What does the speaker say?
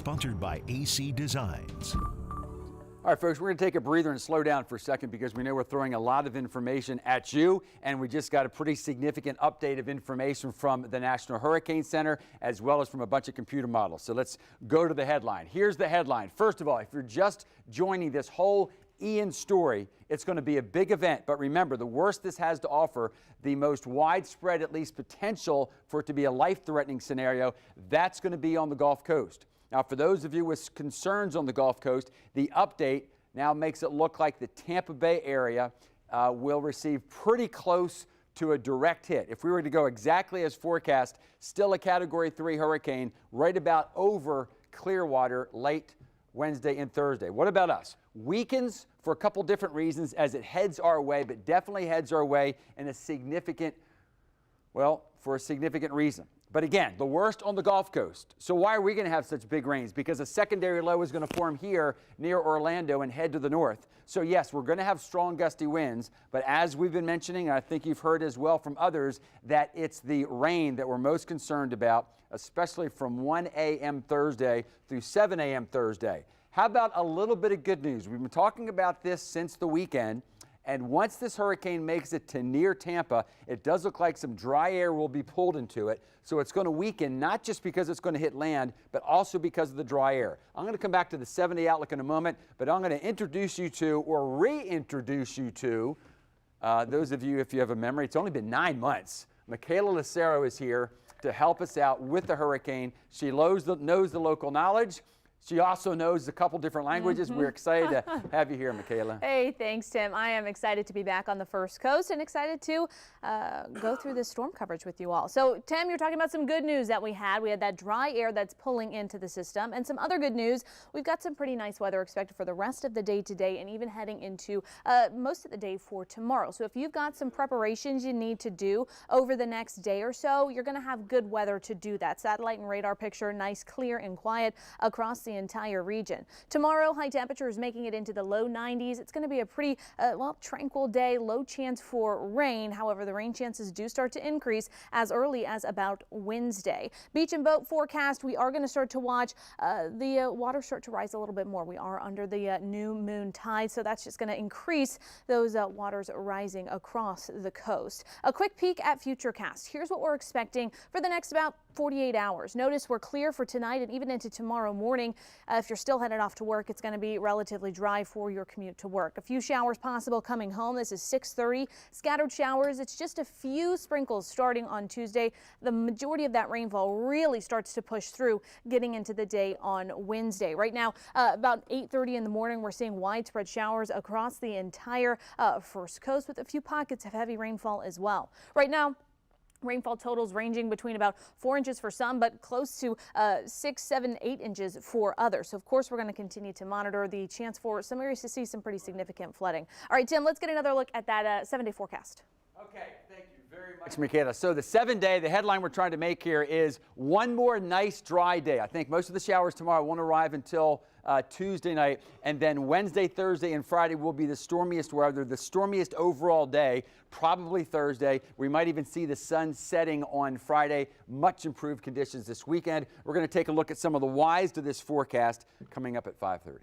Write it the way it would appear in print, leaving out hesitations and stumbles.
Sponsored by AC Designs. All right, folks, we're going to take a breather and slow down for a second because we know we're throwing a lot of information at you, and we just got a pretty significant update of information from the National Hurricane Center as well as from a bunch of computer models. So let's go to the headline. Here's the headline. First of all, if you're just joining this whole Ian story, it's going to be a big event. But remember, the worst this has to offer, the most widespread, at least potential for it to be a life-threatening scenario, that's going to be on the Gulf Coast. Now, for those of you with concerns on the Gulf Coast, the update now makes it look like the Tampa Bay area will receive pretty close to a direct hit. If we were to go exactly as forecast, still a Category 3 hurricane right about over Clearwater late Wednesday and Thursday. What about us? Weakens for a couple different reasons as it heads our way, but definitely heads our way in a significant, well, for a significant reason. But again, the worst on the Gulf Coast. So why are we going to have such big rains? Because a secondary low is going to form here near Orlando and head to the north. So yes, we're going to have strong gusty winds, but as we've been mentioning, and I think you've heard as well from others, that it's the rain that we're most concerned about, especially from 1 a.m. Thursday through 7 a.m. Thursday. How about a little bit of good news? We've been talking about this since the weekend. And once this hurricane makes it to near Tampa, it does look like some dry air will be pulled into it. So it's going to weaken, not just because it's going to hit land, but also because of the dry air. I'm going to come back to the 7-day outlook in a moment, but I'm going to introduce you to, or reintroduce you to, those of you, if you have a memory, it's only been 9 months. Michaela Lucero is here to help us out with the hurricane. She knows the local knowledge. She also knows a couple different languages. We're excited to have you here, Michaela. Hey, thanks, Tim. I am excited to be back on the First Coast and excited to go through this storm coverage with you all. So, Tim, you're talking about some good news that we had. We had that dry air that's pulling into the system, and some other good news. We've got some pretty nice weather expected for the rest of the day today and even heading into most of the day for tomorrow. So if you've got some preparations you need to do over the next day or so, you're going to have good weather to do that. Satellite and radar picture, nice, clear, and quiet across the entire region. Tomorrow, high temperatures making it into the low 90s. It's going to be a pretty, well, tranquil day, low chance for rain. However, the rain chances do start to increase as early as about Wednesday. Beach and boat forecast, we are going to start to watch the water start to rise a little bit more. We are under the new moon tide, so that's just going to increase those waters rising across the coast. A quick peek at Futurecast. Here's what we're expecting for the next about 48 hours. Notice we're clear for tonight and even into tomorrow morning. If you're still headed off to work, it's going to be relatively dry for your commute to work. A few showers possible coming home. This is 6:30. Scattered showers. It's just a few sprinkles starting on Tuesday. The majority of that rainfall really starts to push through getting into the day on Wednesday. Right now, about 8:30 in the morning, we're seeing widespread showers across the entire First Coast with a few pockets of heavy rainfall as well. Right now, rainfall totals ranging between about 4 inches for some, but close to 6, 7, 8 inches for others. So, of course, we're going to continue to monitor the chance for some areas to see some pretty significant flooding. All right, Tim, let's get another look at that 7-day forecast. Okay, thank you very much, Michaela. So the 7-day, the headline we're trying to make here is one more nice dry day. I think most of the showers tomorrow won't arrive until Tuesday night, and then Wednesday, Thursday, and Friday will be the stormiest weather, the stormiest overall day, probably Thursday. We might even see the sun setting on Friday. Much improved conditions this weekend. We're going to take a look at some of the whys to this forecast coming up at 5:30.